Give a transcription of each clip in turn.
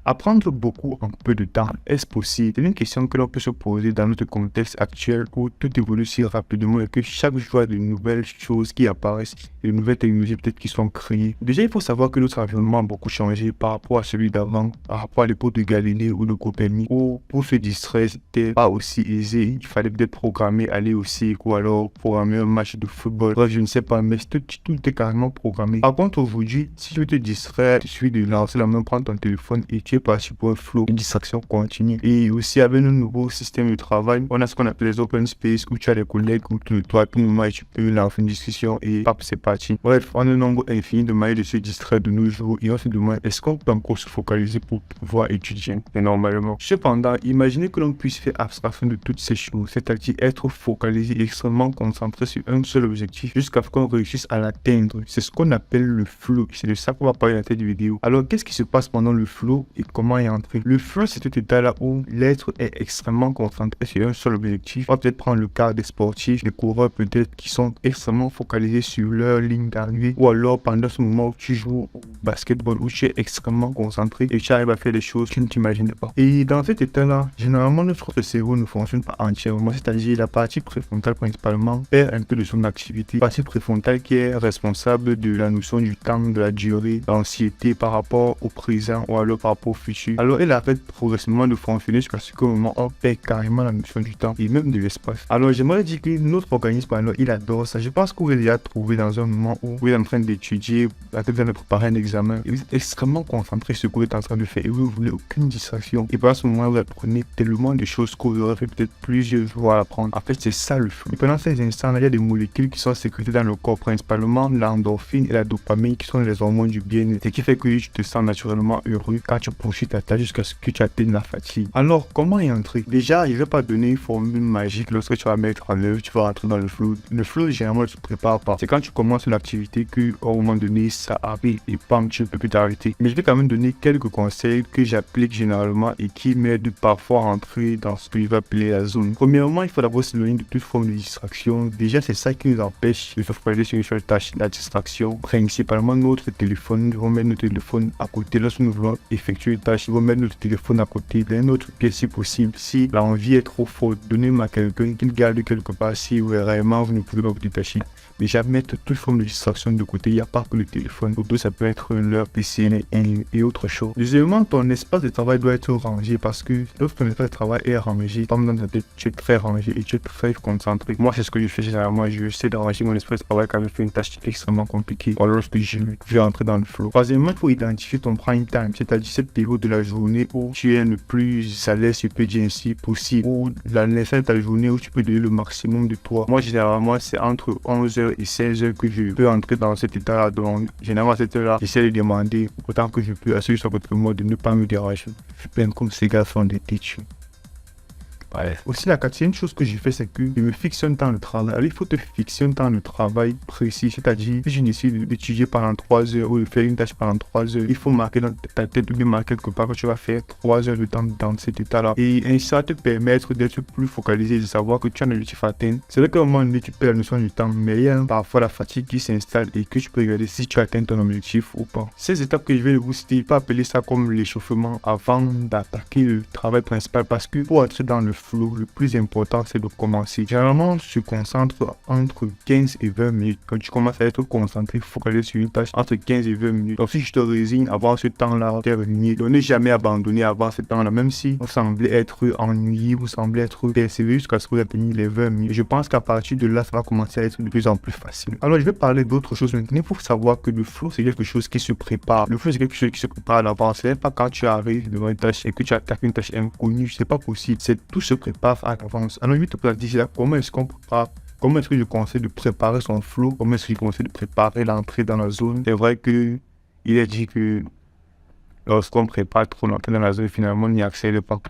Apprendre beaucoup en peu de temps, est-ce possible? C'est une question que l'on peut se poser dans notre contexte actuel où tout évolue si rapidement et que chaque jour, il y a de nouvelles choses qui apparaissent et de nouvelles technologies peut-être qui sont créées. Déjà, il faut savoir que notre environnement a beaucoup changé par rapport à celui d'avant, par rapport à l'époque de Galilée ou de Copernic, où pour se distraire, c'était pas aussi aisé. Il fallait peut-être programmer, aller au cirque ou alors programmer un match de football. Bref, je ne sais pas, mais tout est carrément programmé. Par contre, aujourd'hui, si tu veux te distraire, il suffit de lancer la main, prendre ton téléphone et tu es parti pour un flow, une distraction continue. Et aussi, avec nos nouveaux systèmes de travail, on a ce qu'on appelle les open space où tu as des collègues où toi, à tout moment, tu peux lancer une discussion et hop, c'est parti. Bref, on a un nombre infini de manières de se distraire de nos jours et on se demande est-ce qu'on peut encore se focaliser pour pouvoir étudier normalement. Cependant, imaginez que l'on puisse faire abstraction de toutes ces choses, c'est-à-dire être focalisé et extrêmement concentré sur un seul objectif jusqu'à ce qu'on réussisse à l'atteindre. C'est ce qu'on appelle le flow. C'est de ça qu'on va parler dans cette vidéo. Alors, qu'est-ce qui se passe pendant le flow et comment y entrer? Le flow, c'est cet état-là où l'être est extrêmement concentré sur un seul objectif. On va peut-être prendre le cas des sportifs, des coureurs peut-être qui sont extrêmement focalisés sur leur ligne d'arrivée, ou alors pendant ce moment où tu joues au basketball, où tu es extrêmement concentré et tu arrives à faire des choses que tu ne t'imaginais pas. Et dans cet état-là, généralement, notre cerveau ne fonctionne pas entièrement, c'est-à-dire la partie préfrontale principalement perd un peu de son activité. La partie préfrontale qui est responsable de la notion du temps, de la durée, l'anxiété par rapport au présent ou alors par rapport au futur. Alors, elle arrête progressivement de fonctionner jusqu'à ce qu'au moment on perd carrément la notion du temps et même de l'espace. Alors, j'aimerais dire que notre organisme, alors, il adore ça. Je pense que vous l'avez déjà trouvé dans un moment où vous êtes en train d'étudier, en train de préparer un examen et vous êtes extrêmement concentré sur ce que vous êtes en train de faire et vous ne voulez aucune distraction. Et pendant ce moment, vous apprenez tellement de choses que vous aurez fait peut-être plusieurs jours à apprendre. En fait, c'est ça le flow. Et pendant ces instants-là, il y a des molécules qui sont sécrétées dans le corps, principalement l'endorphine et la dopamine qui sont les hormones du bien-être. Ce qui fait que tu te sens naturellement heureux quand tu poursuis ta tâche jusqu'à ce que tu atteignes la fatigue. Alors, comment y entrer? Déjà, je ne vais pas donner une formule magique lorsque tu vas mettre en œuvre, tu vas rentrer dans le flow. Le flow, généralement, ne se prépare pas. C'est quand tu commences une activité qu'au moment donné, ça arrive et bam, tu ne peux plus t'arrêter. Mais je vais quand même donner quelques conseils que j'applique généralement et qui m'aident parfois à entrer dans ce que je vais appeler la zone. Premièrement, il faut d'abord s'éloigner de toute forme de distraction. Déjà, c'est ça qui nous empêche de se focaliser sur une seule tâche. La distraction, principalement notre téléphone. Nous allons mettre notre téléphone à côté lorsque nous voulons effectuer une tâche. Nous allons mettre notre téléphone à côté d'un autre pièce si possible. Si l'envie est trop forte, donnez-le à quelqu'un qu'il garde quelque part si réellement vous ne pouvez pas vous détacher. Déjà, mettre toute forme de distraction de côté. Il n'y a pas que le téléphone. Surtout, ça peut être leur PC et autre chose. Deuxièmement, ton espace de travail doit être rangé parce que lorsque ton espace de travail est rangé, dans ta tête, tu es très rangé et tu es très concentré. Moi, c'est ce que je fais généralement. Je sais de ranger mon espace de travail quand je fais une tâche extrêmement compliquée ou lorsque je vais entrer dans le flow. Troisièmement, il faut identifier ton prime time, c'est-à-dire cette période de la journée où tu es le plus à l'aise, si je peux dire ainsi, possible, ou l'instant de ta journée où tu peux donner le maximum de toi. Moi, généralement, c'est entre 11h et 16h que je peux entrer dans cet état-là. Donc, généralement, à cette heure-là, j'essaie de demander autant que je peux à ceux qui sont contre moi de ne pas me déranger. Je peine comme ces gars sont des têtus. Ouais. Aussi, la quatrième chose que j'ai fait, c'est que je me fixe un temps de travail. Alors, il faut te fixer un temps de travail précis. C'est-à-dire, si je décide d'étudier pendant 3 heures ou de faire une tâche pendant 3 heures, il faut marquer dans ta tête ou bien marquer quelque part que tu vas faire 3 heures de temps dans cet état-là. Et ainsi, ça va te permettre d'être plus focalisé, de savoir que tu as un objectif à atteindre. C'est vrai qu'à un moment donné, tu perds la notion du temps, mais il y a parfois la fatigue qui s'installe et que tu peux regarder si tu atteins ton objectif ou pas. Ces étapes que je vais vous citer, il faut appeler ça comme l'échauffement avant d'attaquer le travail principal parce que pour entrer dans le flow, le plus important c'est de commencer. Généralement, on se concentre entre 15 et 20 minutes. Quand tu commences à être concentré, focalisé sur une tâche, entre 15 et 20 minutes. Donc si je te résigne avant ce temps-là terminé, donc ne jamais abandonner avant ce temps-là, même si vous semblez être ennuyé, vous semblez être persévéré jusqu'à ce que vous atteignez les 20 minutes. Et je pense qu'à partir de là, ça va commencer à être de plus en plus facile. Alors je vais parler d'autres choses maintenant. Il faut savoir que le flow, c'est quelque chose qui se prépare. Le flow, c'est quelque chose qui se prépare à l'avance. C'est pas quand tu arrives devant une tâche et que tu attaques une tâche inconnue. C'est pas possible. C'est tout se prépare à l'avance. Alors, je vais te placer là, comment est-ce qu'on prépare? Comment est-ce que je conseille de préparer son flow? Comment est-ce que je conseille de préparer l'entrée dans la zone? C'est vrai que il est dit que lorsqu'on prépare trop l'entrée dans la zone, finalement, on n'y accède pas.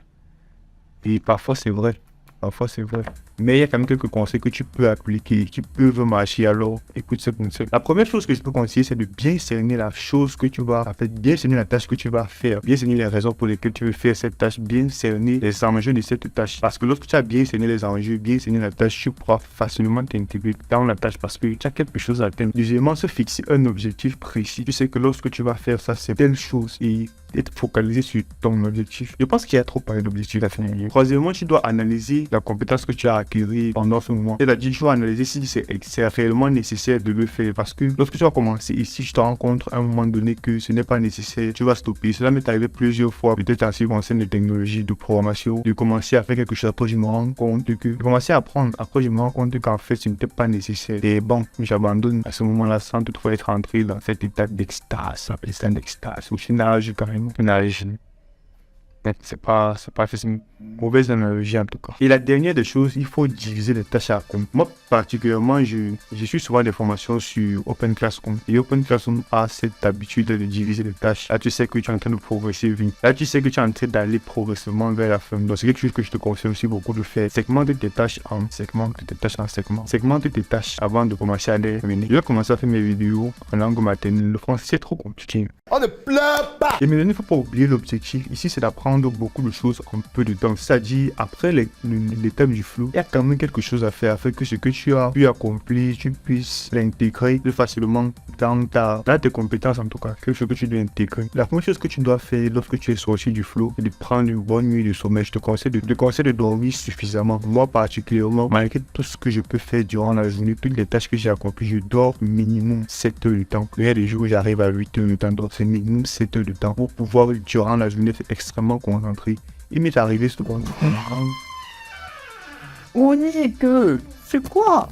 Et parfois, c'est vrai. Parfois, c'est vrai. Mais il y a quand même quelques conseils que tu peux appliquer, qui peuvent marcher. Alors, écoute ce conseil. La première chose que je peux conseiller, c'est de bien cerner la chose que tu vas faire, bien cerner la tâche que tu vas faire, bien cerner les raisons pour lesquelles tu veux faire cette tâche, bien cerner les enjeux de cette tâche. Parce que lorsque tu as bien cerné les enjeux, bien cerné la tâche, tu pourras facilement t'intégrer dans la tâche parce que tu as quelque chose à atteindre. Deuxièmement, se fixer un objectif précis. Tu sais que lorsque tu vas faire ça, c'est telle chose et être focalisé sur ton objectif. Je pense qu'il y a trop parlé d'objectifs à finir. Troisièmement, tu dois analyser la compétence que tu as acquérie pendant ce moment. C'est-à-dire, tu dois analyser si c'est réellement nécessaire de le faire. Parce que lorsque tu vas commencer ici, je te rends compte à un moment donné que ce n'est pas nécessaire. Tu vas stopper. Cela m'est arrivé plusieurs fois, peut-être en ce qui concerne les technologies de programmation, de commencer à faire quelque chose. Après, je me rends compte que de commencer à apprendre. Après, je me rends compte qu'en fait, ce n'était pas nécessaire. Et bon, j'abandonne à ce moment-là sans toutefois être entré dans cet état d'extase. Appelez ça d'extase. Ou je nage carrément. Je nage. C'est pas une mauvaise analogie en tout cas. Et la dernière des choses, il faut diviser les tâches à accomplir. Moi, particulièrement, je suis souvent des formations sur Open Classroom. Et Open Classroom a cette habitude de diviser les tâches. Là, tu sais que tu es en train de progresser vite. Là, tu sais que tu es en train d'aller progressivement vers la fin. Donc, c'est quelque chose que je te conseille aussi beaucoup de faire. Segmente tes tâches en segments. Segmente tes tâches avant de commencer à les terminer. Je vais commencer à faire mes vidéos en langue maternelle. Le français, c'est trop compliqué. On ne pleure pas! Et maintenant, il ne faut pas oublier l'objectif. Ici, c'est d'apprendre beaucoup de choses en peu de temps. C'est-à-dire, après l'étape du flow, il y a quand même quelque chose à faire afin que ce que tu as pu accomplir, tu puisses l'intégrer plus facilement dans tes compétences en tout cas. Quelque chose que tu dois intégrer. La première chose que tu dois faire lorsque tu es sorti du flow, c'est de prendre une bonne nuit de sommeil. Je te conseille de dormir suffisamment. Moi particulièrement, malgré tout ce que je peux faire durant la journée, toutes les tâches que j'ai accomplies, je dors minimum 7 heures de temps. Il y a des jours où j'arrive à 8 heures de temps, donc c'est minimum 7 heures de temps pour pouvoir durant la journée faire extrêmement concentré. Il m'est arrivé souvent. On dit que c'est quoi?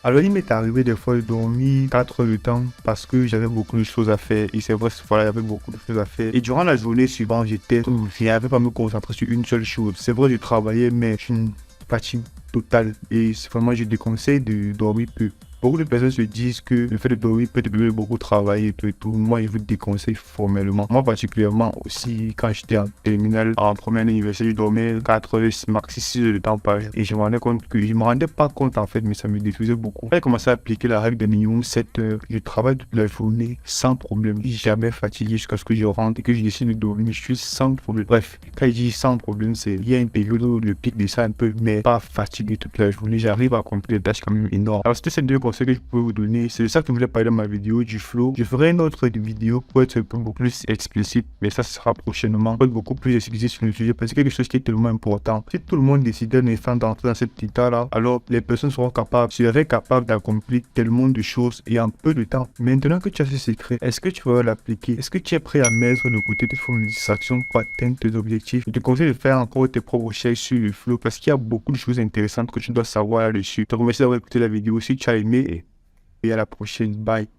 Alors il m'est arrivé des fois de dormir 4 heures de temps parce que j'avais beaucoup de choses à faire. Et c'est vrai, il y avait beaucoup de choses à faire. Et durant la journée suivante, je n'avais pas à me concentrer sur une seule chose. C'est vrai, je travaillais, mais je suis une fatigue totale. Et vraiment, je déconseille de dormir peu. Beaucoup de personnes se disent que le fait de dormir peut te permettre beaucoup travailler et tout. Moi, je vous déconseille formellement. Moi, particulièrement aussi, quand j'étais en terminale, en première année université, je dormais 4 heures, max 6 heures de temps par jour. Et je me rendais pas compte en fait, mais ça me détruisait beaucoup. J'ai commencé à appliquer la règle de minimum 7 heures. Je travaille toute la journée sans problème. Jamais fatigué jusqu'à ce que je rentre et que je décide de dormir. Je suis sans problème. Bref, quand je dis sans problème, c'est il y a une période où le pic de ça un peu, mais pas fatigué toute la journée. J'arrive à accomplir des tâches quand même énormes. Alors, c'était ces deux conseils que je peux vous donner. C'est de ça que je voulais parler dans ma vidéo du flow. Je ferai une autre vidéo pour être beaucoup plus explicite, mais ça sera prochainement. Pour être beaucoup plus explicite sur le sujet parce que c'est quelque chose qui est tellement important. Si tout le monde décidait d'entrer dans cet état-là, alors les personnes seraient capables d'accomplir tellement de choses et en peu de temps. Maintenant que tu as ce secret, est-ce que tu vas l'appliquer? Est-ce que tu es prêt à mettre de côté tes formes de distraction pour atteindre tes objectifs? Je te conseille de faire encore tes propres recherches sur le flow parce qu'il y a beaucoup de choses intéressantes que tu dois savoir là-dessus. Je te remercie d'avoir écouté la vidéo. Si tu as aimé, et à la prochaine. Bye.